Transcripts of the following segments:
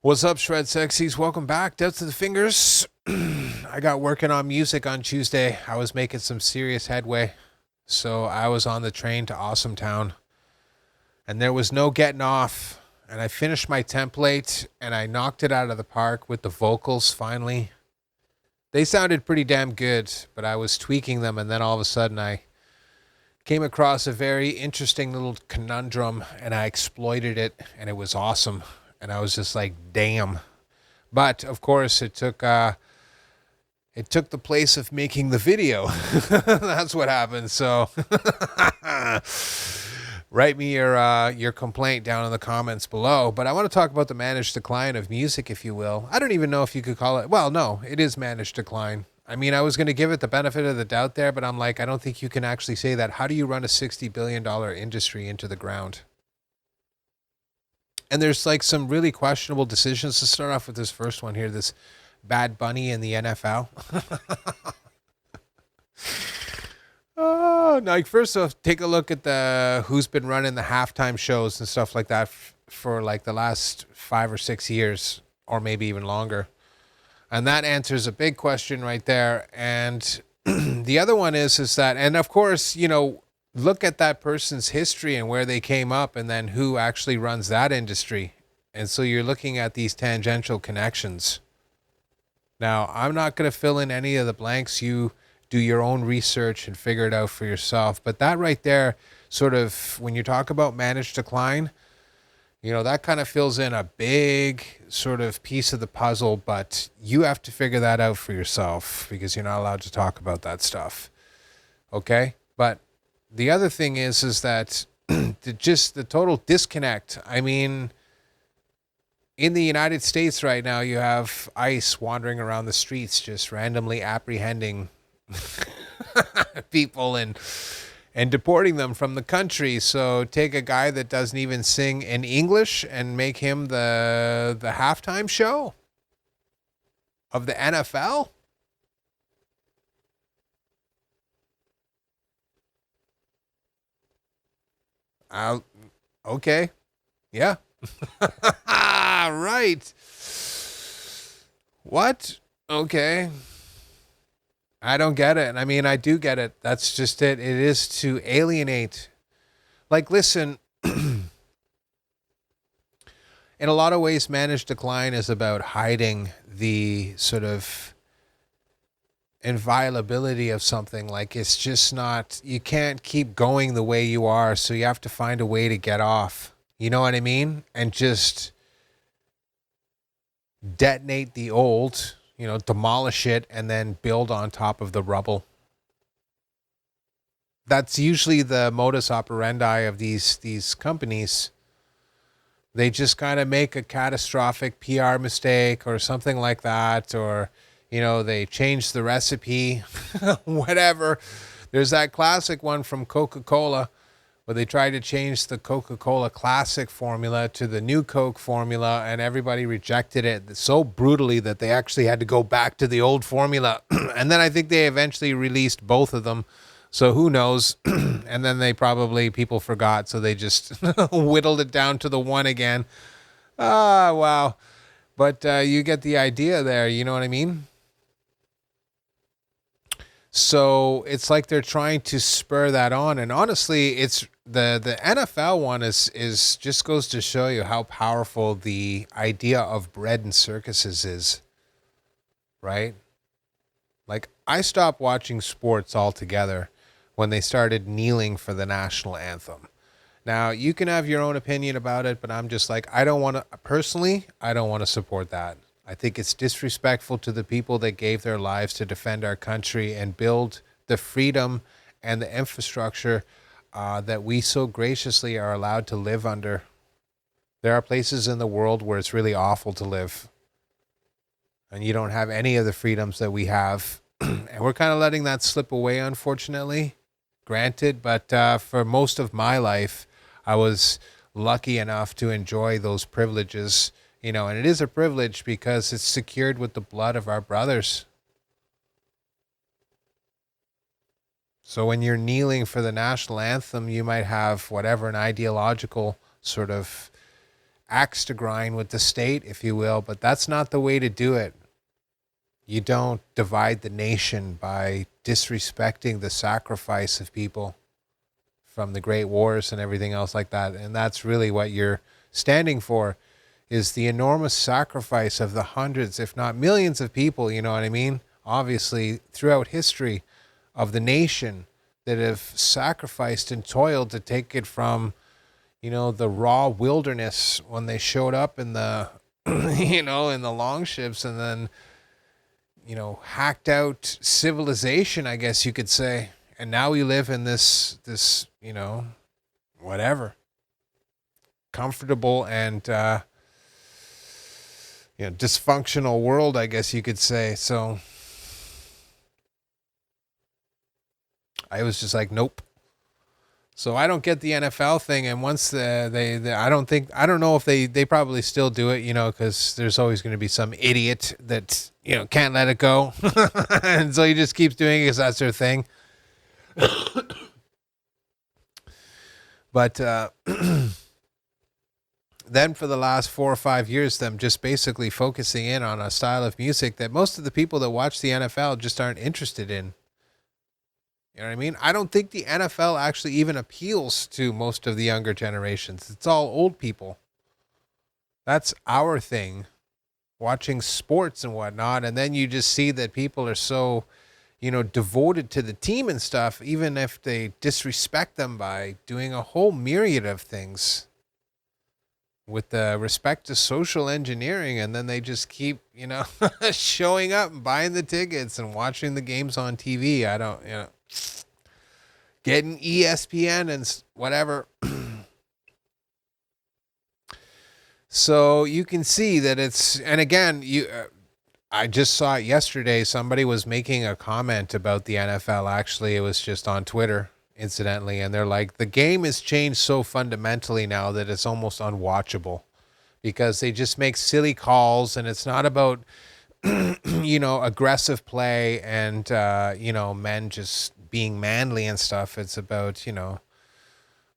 What's up, Shred Sexies? Welcome back. Death to the Fingers. I got working on music on Tuesday. I was making some serious headway. So I was on the train to Awesome Town. And there was no getting off. And I finished my template and I knocked it out of the park with the vocals finally. They sounded pretty damn good, but I was tweaking them, and then all of a sudden I came across a very interesting little conundrum and I exploited it, and it was awesome. And I was just like, damn. But of course it took the place of making the video. That's what happened. So write me your complaint down in the comments below. But I want to talk about the managed decline of music, if you will. I don't even know if you could call it. Well, no, it is managed decline. I mean, I was going to give it the benefit of the doubt there, but I'm like, I don't think you can actually say that. How do you run a $60 billion industry into the ground? And there's like some really questionable decisions. To start off with this first one here, this Bad Bunny in the NFL. Oh, like first off, take a look at who's been running the halftime shows and stuff like that for like the last 5 or 6 years, or maybe even longer. And that answers a big question right there. And the other one is that, and of course, you know, look at that person's history and where they came up and then who actually runs that industry. And so you're looking at these tangential connections. Now, I'm not going to fill in any of the blanks. You do your own research and figure it out for yourself. But that right there, sort of, when you talk about managed decline, you know, that kind of fills in a big sort of piece of the puzzle, but you have to figure that out for yourself because you're not allowed to talk about that stuff. Okay? But the other thing is that just the total disconnect. I mean, in the United States right now, you have ICE wandering around the streets, just randomly apprehending people and deporting them from the country. So take a guy that doesn't even sing in English and make him the halftime show of the NFL. Okay. Yeah. Right. What? Okay. I don't get it. I mean, I do get it. That's just it. It is to alienate. Like, listen, in a lot of ways, managed decline is about hiding the sort of inviolability of something. Like, it's just not, you can't keep going the way you are. So you have to find a way to get off. You know what I mean? And just detonate the old, you know, demolish it and then build on top of the rubble. That's usually the modus operandi of these companies. They just kind of make a catastrophic PR mistake or something like that, or, you know, they change the recipe, whatever. There's that classic one from Coca-Cola where they tried to change the Coca-Cola Classic formula to the new Coke formula, and everybody rejected it so brutally that they actually had to go back to the old formula. And then I think they eventually released both of them. So who knows? And then people forgot, so they just whittled it down to the one again. Ah, wow. But you get the idea there, you know what I mean? So it's like they're trying to spur that on. And honestly, it's the NFL one is just goes to show you how powerful the idea of bread and circuses is, right? Like, I stopped watching sports altogether when they started kneeling for the national anthem. Now, you can have your own opinion about it, but I'm just like, I don't want to support that. I think it's disrespectful to the people that gave their lives to defend our country and build the freedom and the infrastructure that we so graciously are allowed to live under. There are places in the world where it's really awful to live, and you don't have any of the freedoms that we have. And we're kind of letting that slip away, unfortunately. Granted, but for most of my life, I was lucky enough to enjoy those privileges. You know, and it is a privilege because it's secured with the blood of our brothers. So when you're kneeling for the national anthem, you might have whatever, an ideological sort of axe to grind with the state, if you will, but that's not the way to do it. You don't divide the nation by disrespecting the sacrifice of people from the great wars and everything else like that. And that's really what you're standing for, is the enormous sacrifice of the hundreds, if not millions of people, you know what I mean? Obviously, throughout history of the nation that have sacrificed and toiled to take it from, the raw wilderness when they showed up in the, in the longships, and then, hacked out civilization, I guess you could say. And now we live in this, whatever, comfortable and, dysfunctional world, I guess you could say. So I was just like, nope. So I don't get the NFL thing. And once I don't know if they probably still do it, because there's always going to be some idiot that, can't let it go. And so he just keeps doing it because that's their thing. But then for the last 4 or 5 years, them just basically focusing in on a style of music that most of the people that watch the NFL just aren't interested in. You know what I mean? I don't think the NFL actually even appeals to most of the younger generations. It's all old people. That's our thing, watching sports and whatnot. And then you just see that people are so, devoted to the team and stuff, even if they disrespect them by doing a whole myriad of things with respect to social engineering. And then they just keep, showing up and buying the tickets and watching the games on TV. I don't, getting ESPN and whatever. So you can see that it's, and again, I just saw it yesterday. Somebody was making a comment about the NFL. Actually, it was just on Twitter, incidentally. And they're like, the game has changed so fundamentally now that it's almost unwatchable because they just make silly calls, and it's not about, aggressive play and, men just being manly and stuff. It's about,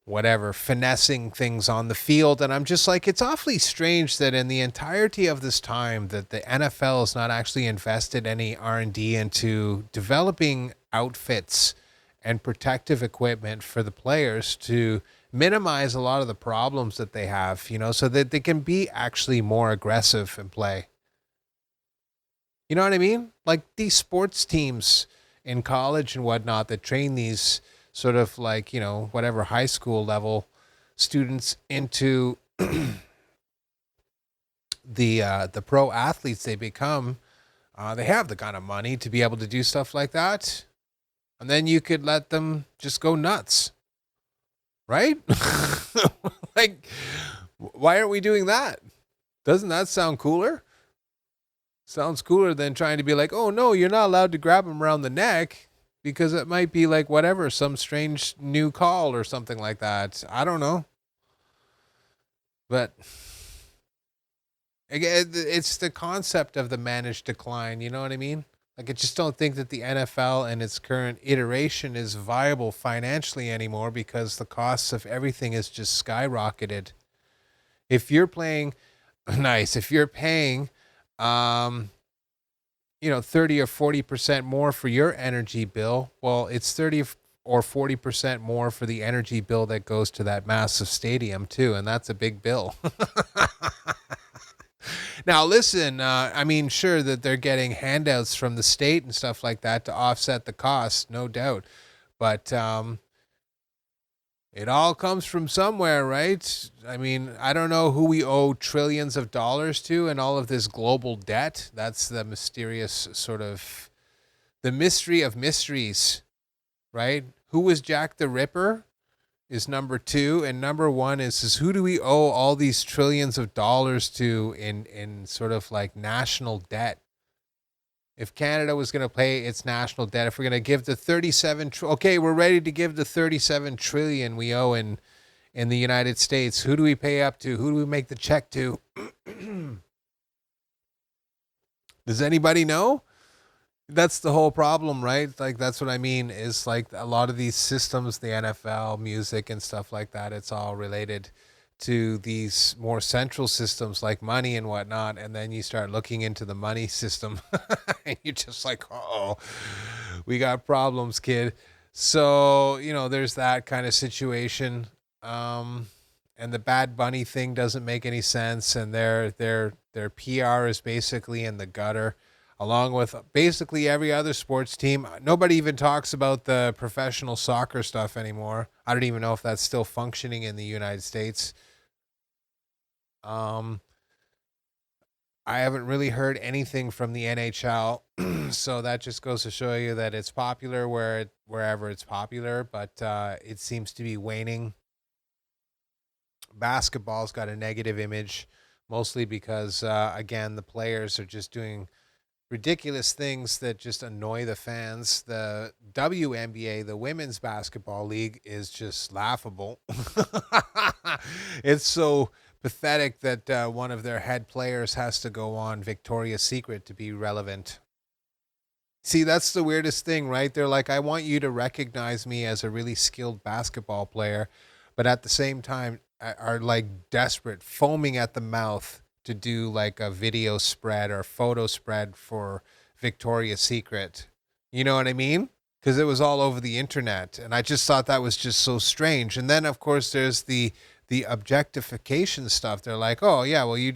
whatever, finessing things on the field. And I'm just like, it's awfully strange that in the entirety of this time that the NFL has not actually invested any R&D into developing outfits and protective equipment for the players to minimize a lot of the problems that they have, so that they can be actually more aggressive in play. You know what I mean? Like these sports teams in college and whatnot that train these sort of like, whatever high school level students into the pro athletes they become. They have the kind of money to be able to do stuff like that. And then you could let them just go nuts. Right? Like, why aren't we doing that? Doesn't that sound cooler? Sounds cooler than trying to be like, oh, no, you're not allowed to grab him around the neck because it might be like whatever, some strange new call or something like that. I don't know. But again, it's the concept of the managed decline. You know what I mean? Like, I just don't think that the NFL and its current iteration is viable financially anymore because the costs of everything is just skyrocketed. If you're playing, if you're paying 30 or 40% more for your energy bill, well, it's 30 or 40% more for the energy bill that goes to that massive stadium too, and that's a big bill. Now, listen, sure that they're getting handouts from the state and stuff like that to offset the cost, no doubt, but it all comes from somewhere, right? I mean, I don't know who we owe trillions of dollars to and all of this global debt. That's the mysterious sort of, the mystery of mysteries, right? Who was Jack the Ripper is number 2. And number 1 is who do we owe all these trillions of dollars to in sort of like national debt? If Canada was going to pay its national debt, if we're going to give the 37, okay, we're ready to give the 37 trillion we owe in the United States. Who do we pay up to? Who do we make the check to? Does anybody know? That's the whole problem, right? Like, that's what I mean is like a lot of these systems, the NFL, music and stuff like that, it's all related to these more central systems like money and whatnot, and then you start looking into the money system, and you're just like, oh, we got problems, kid. So there's that kind of situation. And the Bad Bunny thing doesn't make any sense, and their PR is basically in the gutter, along with basically every other sports team. Nobody even talks about the professional soccer stuff anymore. I don't even know if that's still functioning in the United States. Um, I haven't really heard anything from the NHL, so that just goes to show you that it's popular wherever it's popular, but it seems to be waning. Basketball's got a negative image, mostly because again, the players are just doing ridiculous things that just annoy the fans. The WNBA, the Women's Basketball League, is just laughable. It's so pathetic that one of their head players has to go on Victoria's Secret to be relevant. See, that's the weirdest thing, right? They're like, I want you to recognize me as a really skilled basketball player, but at the same time are like desperate, foaming at the mouth to do like a video spread or photo spread for Victoria's Secret. You know what I mean? Because it was all over the internet, and I just thought that was just so strange. And then of course there's the objectification stuff. They're like, oh yeah, well you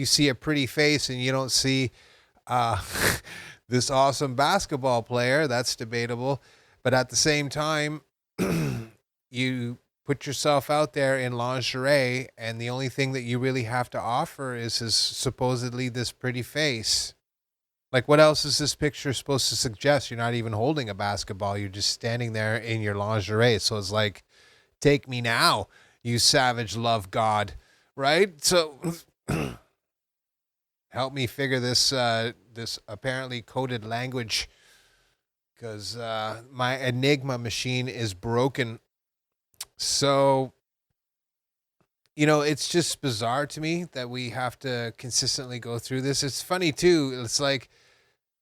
see a pretty face and you don't see uh, this awesome basketball player. That's debatable, but at the same time, you put yourself out there in lingerie, and the only thing that you really have to offer is supposedly this pretty face. Like, what else is this picture supposed to suggest? You're not even holding a basketball. You're just standing there in your lingerie. So it's like, take me now, you savage love god, right? So help me figure this apparently coded language, because my Enigma machine is broken. So, it's just bizarre to me that we have to consistently go through this. It's funny too. It's like,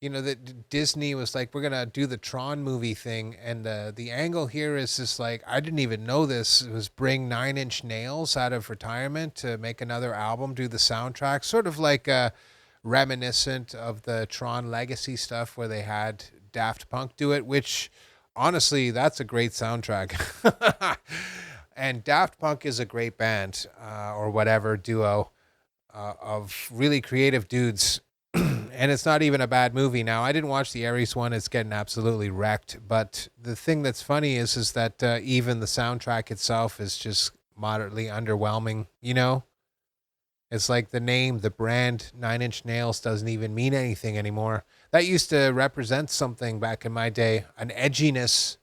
that Disney was like, we're gonna do the Tron movie thing, and the angle here is just like, I didn't even know this. It was bring Nine Inch Nails out of retirement to make another album, do the soundtrack, sort of like reminiscent of the Tron Legacy stuff where they had Daft Punk do it, which honestly, that's a great soundtrack. And Daft Punk is a great band, or whatever duo of really creative dudes. And it's not even a bad movie. Now, I didn't watch the Aries one. It's getting absolutely wrecked. But the thing that's funny is that even the soundtrack itself is just moderately underwhelming, It's like the brand Nine Inch Nails doesn't even mean anything anymore. That used to represent something back in my day, an edginess.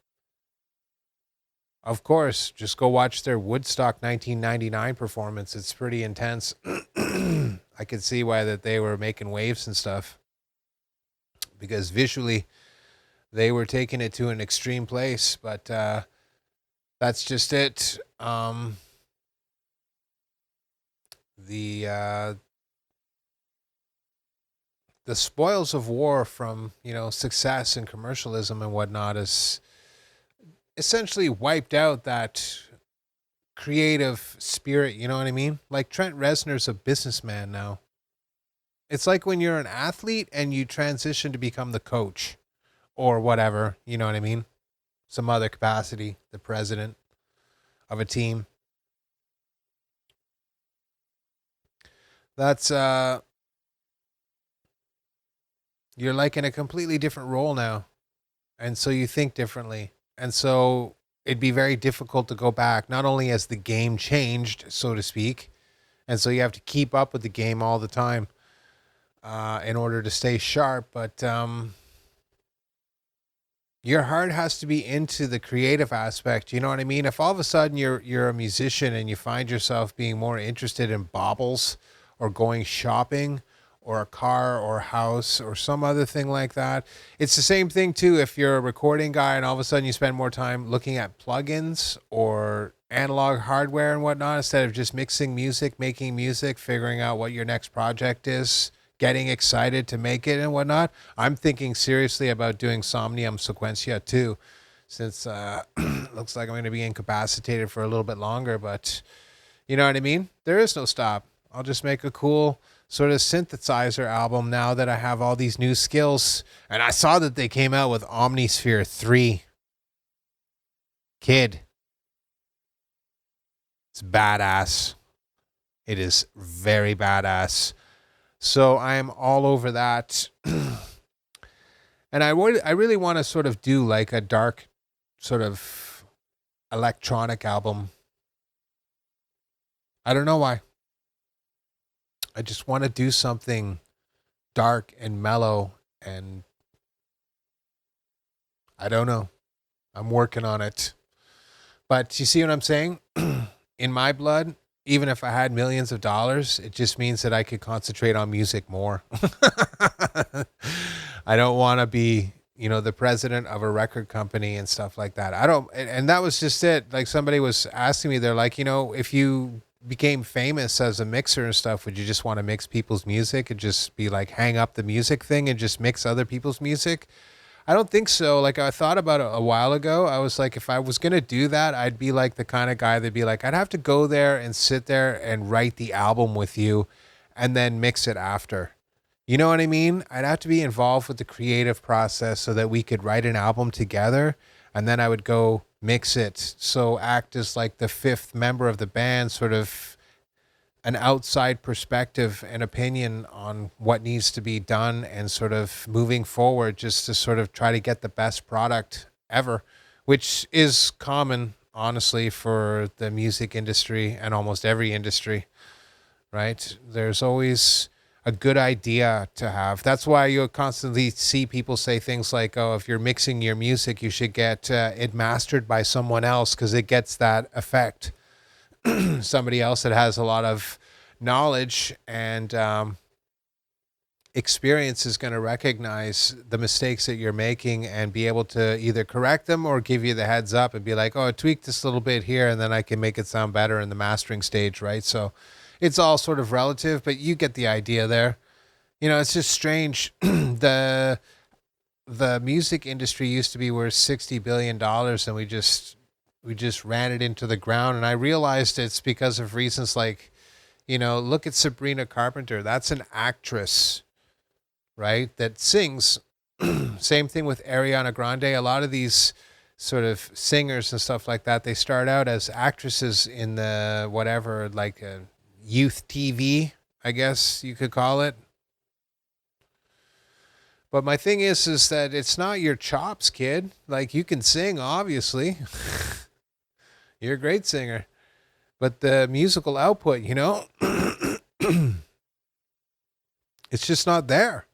Of course, just go watch their Woodstock 1999 performance. It's pretty intense. I could see why that they were making waves and stuff, because visually they were taking it to an extreme place. But that's just it. The spoils of war from success and commercialism and whatnot is essentially wiped out that creative spirit. You know what I mean? Like, Trent Reznor's a businessman now. It's like when you're an athlete and you transition to become the coach or whatever. You know what I mean? Some other capacity, the president of a team. That's you're like in a completely different role now, and so you think differently, and so it'd be very difficult to go back. Not only has the game changed, so to speak, and so you have to keep up with the game all the time in order to stay sharp, but your heart has to be into the creative aspect. You know what I mean? If all of a sudden you're a musician and you find yourself being more interested in baubles or going shopping or a car or a house or some other thing like that. It's the same thing too if you're a recording guy and all of a sudden you spend more time looking at plugins or analog hardware and whatnot instead of just mixing music, making music, figuring out what your next project is, getting excited to make it and whatnot. I'm thinking seriously about doing Somnium Sequentia too, since looks like I'm going to be incapacitated for a little bit longer, but You know what I mean? There is no stop. I'll just make a cool sort of synthesizer album now that I have all these new skills. And I saw that they came out with Omnisphere 3. Kid, it's badass. It is very badass. So I am all over that. And I really want to sort of do like a dark sort of electronic album. I don't know why. I just want to do something dark and mellow, and I don't know. I'm working on it. But you see what I'm saying? In my blood, even if I had millions of dollars, it just means that I could concentrate on music more. I don't want to be, the president of a record company and stuff like that. I don't, and that was just it. Like somebody was asking me, they're like, if you became famous as a mixer and stuff, would you just want to mix people's music and just be like, hang up the music thing and just mix other people's music? I don't think so. Like I thought about it a while ago. I was like, if I was going to do that, I'd be like the kind of guy that'd be like, I'd have to go there and sit there and write the album with you and then mix it after. You know what I mean? I'd have to be involved with the creative process so that we could write an album together, and then I would go mix it. So act as like the fifth member of the band, sort of an outside perspective and opinion on what needs to be done and sort of moving forward, just to sort of try to get the best product ever, which is common, honestly, for the music industry and almost every industry, right? There's always a good idea to have. That's why you'll constantly see people say things like, oh, if you're mixing your music, you should get it mastered by someone else because it gets that effect. Somebody else that has a lot of knowledge and experience is going to recognize the mistakes that you're making and be able to either correct them or give you the heads up and be like, oh, tweak this a little bit here and then I can make it sound better in the mastering stage, right? So it's all sort of relative, but you get the idea there. It's just strange. The music industry used to be worth $60 billion and we just ran it into the ground. And I realized it's because of reasons like, look at Sabrina Carpenter. That's an actress, right? That sings. Same thing with Ariana Grande. A lot of these sort of singers and stuff like that, they start out as actresses in the whatever, like youth TV, I guess you could call it. But my thing is that it's not your chops, kid. Like you can sing, obviously. You're a great singer. But the musical output, it's just not there.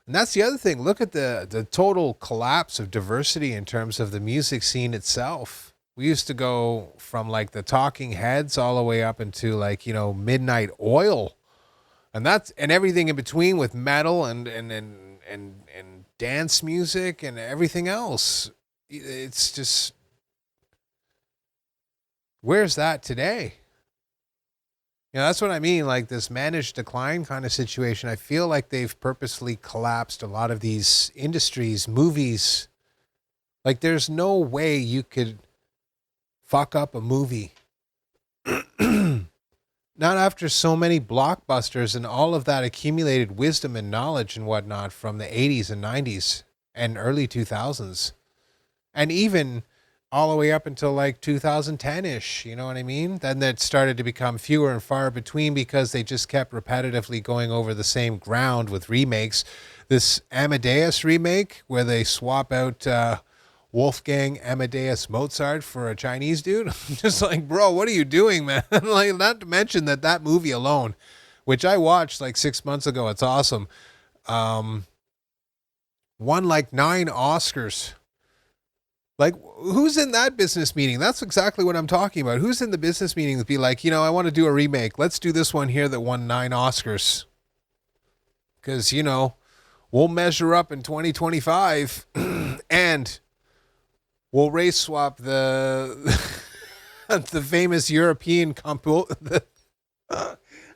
And that's the other thing. Look at the total collapse of diversity in terms of the music scene itself. We used to go from like the Talking Heads all the way up into like, Midnight Oil. And everything in between with metal and dance music and everything else. It's just, where's that today? That's what I mean. Like this managed decline kind of situation. I feel like they've purposely collapsed a lot of these industries, movies. Like there's no way you could fuck up a movie. Not after so many blockbusters and all of that accumulated wisdom and knowledge and whatnot from the 80s and 90s and early 2000s. And even all the way up until like 2010-ish, you know what I mean? Then that started to become fewer and far between because they just kept repetitively going over the same ground with remakes. This Amadeus remake where they swap out Wolfgang Amadeus Mozart for a Chinese dude. Just like, bro, what are you doing, man? Like, not to mention that movie alone, which I watched like 6 months ago. It's awesome. Won like 9 Oscars. Like, who's in that business meeting? That's exactly what I'm talking about. Who's in the business meeting to be like, I want to do a remake. Let's do this one here that won 9 Oscars. Because, we'll measure up in 2025 and we'll race swap the the famous European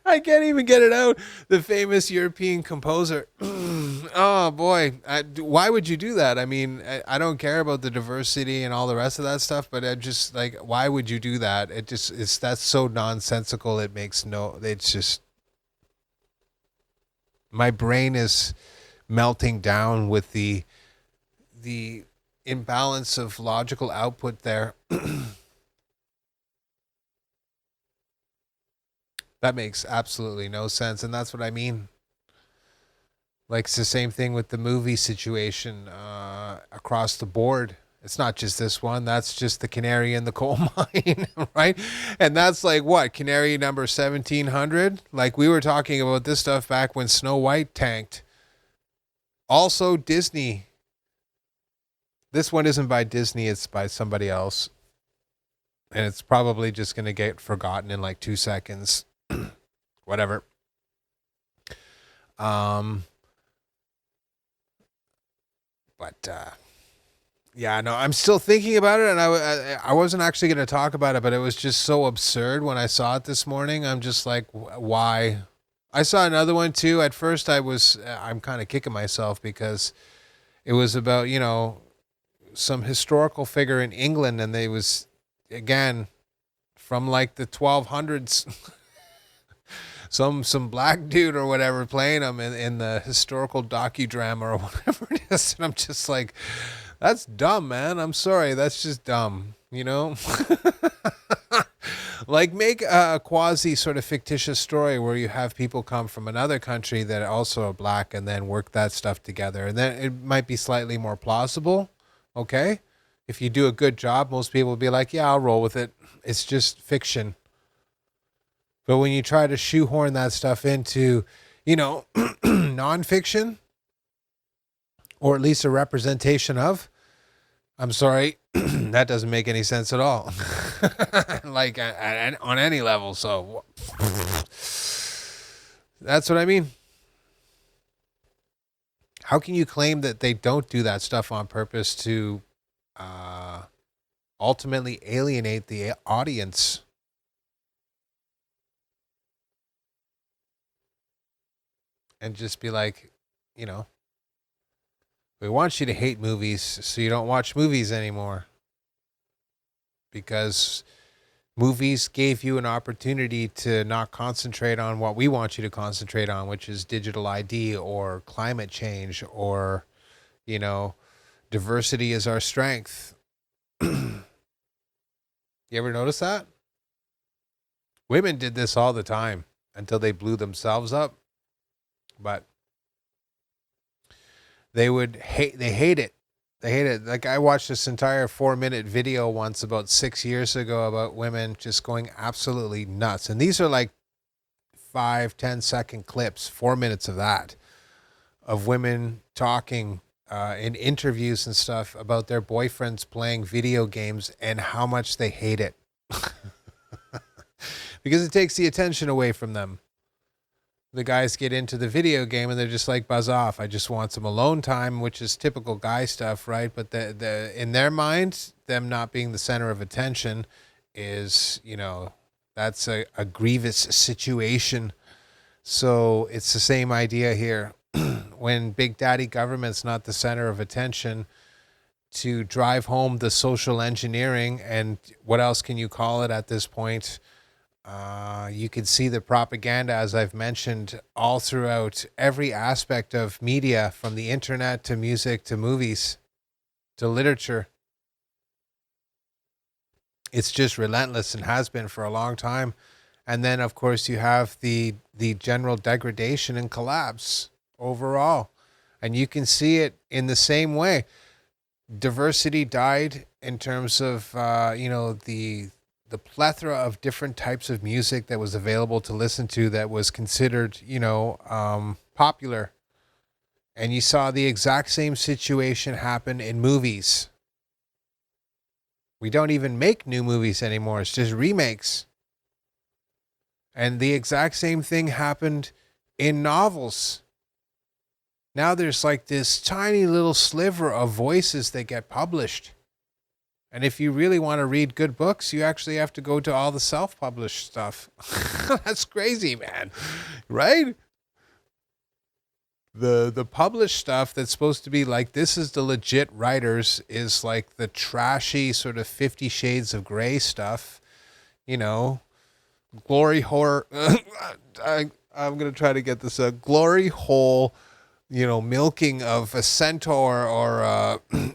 I can't even get it out. The famous European composer. Oh boy, why would you do that? I mean, I don't care about the diversity and all the rest of that stuff, but I just like, why would you do that? It's that's so nonsensical. It makes no. It's just my brain is melting down with the imbalance of logical output there. That makes absolutely no sense, and that's what I mean. Like it's the same thing with the movie situation across the board. It's not just this one. That's just the canary in the coal mine, right? And that's like what canary number 1700. Like we were talking about this stuff back when Snow White tanked. Also Disney. This one isn't by Disney. It's by somebody else, and it's probably just gonna get forgotten in like 2 seconds. Whatever. Um, but yeah, no, I'm still thinking about it, and I wasn't actually going to talk about it, but it was just so absurd when I saw it this morning. I'm just like, why? I saw another one too. At first, I'm kind of kicking myself because it was about some historical figure in England, and they was again from like the 1200s. Some black dude or whatever playing him in the historical docudrama or whatever it is. And I'm just like, that's dumb, man. I'm sorry. That's just dumb, Like make a quasi sort of fictitious story where you have people come from another country that also are black and then work that stuff together. And then it might be slightly more plausible. Okay. If you do a good job, most people will be like, yeah, I'll roll with it. It's just fiction. But when you try to shoehorn that stuff into, nonfiction, or at least a representation of, I'm sorry, that doesn't make any sense at all. Like on any level. So that's what I mean. How can you claim that they don't do that stuff on purpose to ultimately alienate the audience? And just be like, we want you to hate movies so you don't watch movies anymore. Because movies gave you an opportunity to not concentrate on what we want you to concentrate on, which is digital ID or climate change or, diversity is our strength. You ever notice that? Women did this all the time until they blew themselves up. But they hate it. They hate it. Like I watched this entire 4-minute video once about 6 years ago about women just going absolutely nuts. And these are like 5-10 second clips, 4 minutes of that, of women talking in interviews and stuff about their boyfriends playing video games and how much they hate it. Because it takes the attention away from them. The guys get into the video game and they're just like, buzz off. I just want some alone time, which is typical guy stuff, right? But the in their mind, them not being the center of attention is, that's a grievous situation. So it's the same idea here. When Big Daddy government's not the center of attention, to drive home the social engineering, and what else can you call it at this point? You can see the propaganda, as I've mentioned, all throughout every aspect of media, from the internet to music to movies to literature. It's just relentless and has been for a long time. And then, of course, you have the general degradation and collapse overall. And you can see it in the same way. Diversity died in terms of, the plethora of different types of music that was available to listen to that was considered, popular. And you saw the exact same situation happen in movies. We don't even make new movies anymore. It's just remakes. And the exact same thing happened in novels. Now there's like this tiny little sliver of voices that get published. And if you really want to read good books, you actually have to go to all the self-published stuff. That's crazy, man. Right? The published stuff that's supposed to be like, this is the legit writers, is like the trashy sort of 50 Shades of Grey stuff, you know, glory horror. I'm gonna try to get this glory hole, you know, milking of a centaur or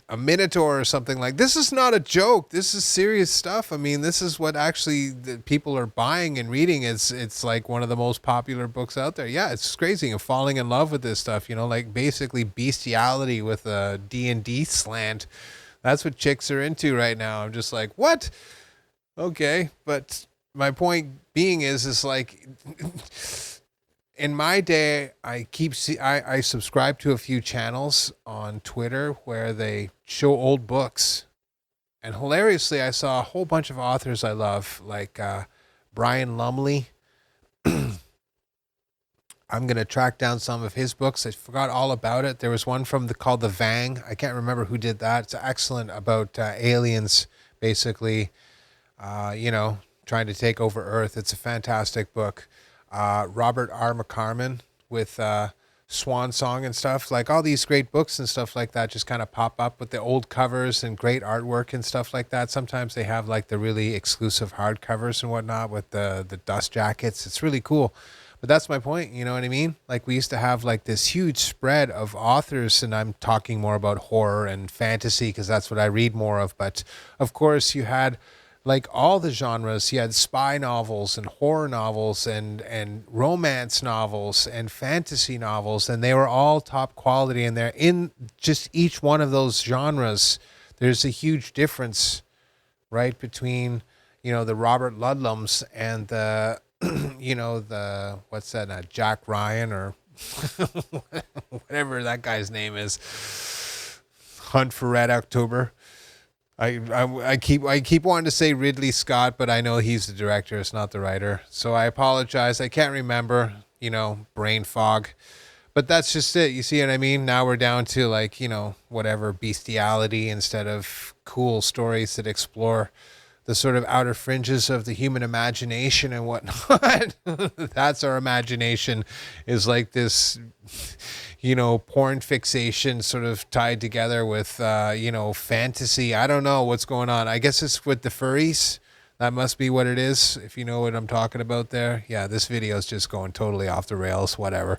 a minotaur or something. Like, this is not a joke. This is serious stuff. I mean, this is what actually the people are buying and reading. It's like one of the most popular books out there. Yeah, it's crazy. I'm falling in love with this stuff, you know, like basically bestiality with a D&D slant. That's what chicks are into right now. I'm just like, what? Okay, but my point being is like, in my day, I subscribe to a few channels on Twitter where they show old books, and hilariously, I saw a whole bunch of authors I love, like Brian Lumley. I'm gonna track down some of his books. I forgot all about it. There was one called The Vang. I can't remember who did that. It's excellent, about aliens, basically, you know, trying to take over Earth. It's a fantastic book. Robert R. McCarman with Swan Song and stuff. Like, all these great books and stuff like that just kind of pop up with the old covers and great artwork and stuff like that. Sometimes they have like the really exclusive hardcovers and whatnot with the dust jackets. It's really cool. But that's my point, you know what I mean? Like, we used to have like this huge spread of authors, and I'm talking more about horror and fantasy because that's what I read more of. But of course, you had like all the genres. You had spy novels and horror novels and romance novels and fantasy novels, and they were all top quality. And they're in just each one of those genres. There's a huge difference, right, between, you know, the Robert Ludlums and the, you know, the, what's that, Jack Ryan or whatever that guy's name is, Hunt for Red October. I keep wanting to say Ridley Scott, but I know he's the director. It's not the writer. So I apologize. I can't remember, you know, brain fog. But that's just it. You see what I mean? Now we're down to like, you know, whatever, bestiality instead of cool stories that explore the sort of outer fringes of the human imagination and whatnot. That's our imagination, is like this, you know, porn fixation sort of tied together with, you know, fantasy. I don't know what's going on. I guess it's with the furries. That must be what it is, if you know what I'm talking about there. Yeah, this video is just going totally off the rails, whatever.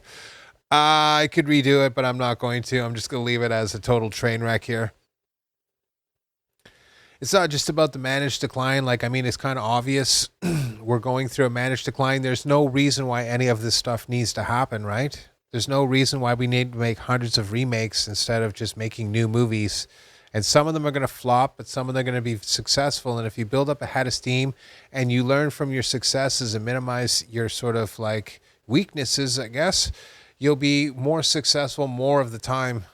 I could redo it, but I'm not going to. I'm just going to leave it as a total train wreck here. It's not just about the managed decline. Like, I mean, it's kind of obvious we're going through a managed decline. There's no reason why any of this stuff needs to happen, right? There's no reason why we need to make hundreds of remakes instead of just making new movies. And some of them are going to flop, but some of them are going to be successful. And if you build up a head of steam and you learn from your successes and minimize your sort of like weaknesses, I guess, you'll be more successful more of the time.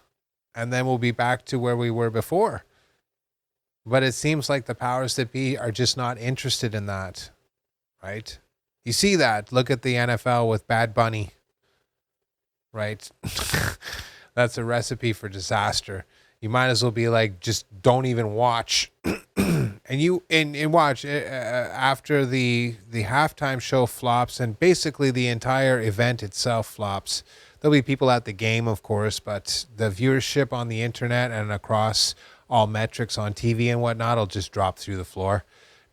And then we'll be back to where we were before. But it seems like the powers that be are just not interested in that, right? You see that. Look at the NFL with Bad Bunny, right? That's a recipe for disaster. You might as well be like, just don't even watch. and watch after the halftime show flops and basically the entire event itself flops. There'll be people at the game, of course, but the viewership on the internet and across all metrics on TV and whatnot will just drop through the floor.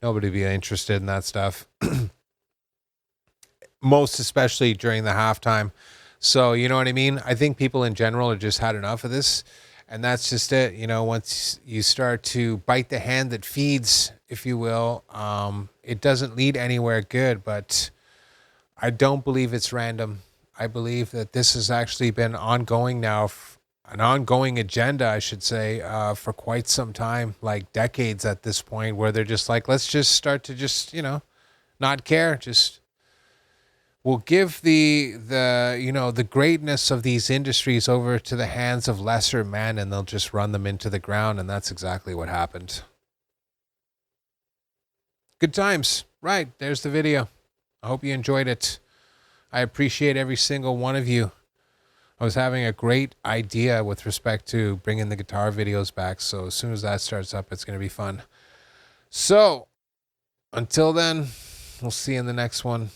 Nobody will be interested in that stuff. Most especially during the halftime. So, you know what I mean? I think people in general have just had enough of this. And that's just it. You know, once you start to bite the hand that feeds, if you will, it doesn't lead anywhere good. But I don't believe it's random. I believe that this has actually been ongoing now, an ongoing agenda, I should say, for quite some time, like decades at this point, where they're just like, let's just start to just, you know, not care. Just, we'll give the you know, the greatness of these industries over to the hands of lesser men, and they'll just run them into the ground. And that's exactly what happened. Good times. Right. There's the video. I hope you enjoyed it. I appreciate every single one of you. I was having a great idea with respect to bringing the guitar videos back. So as soon as that starts up, it's going to be fun. So until then, we'll see you in the next one.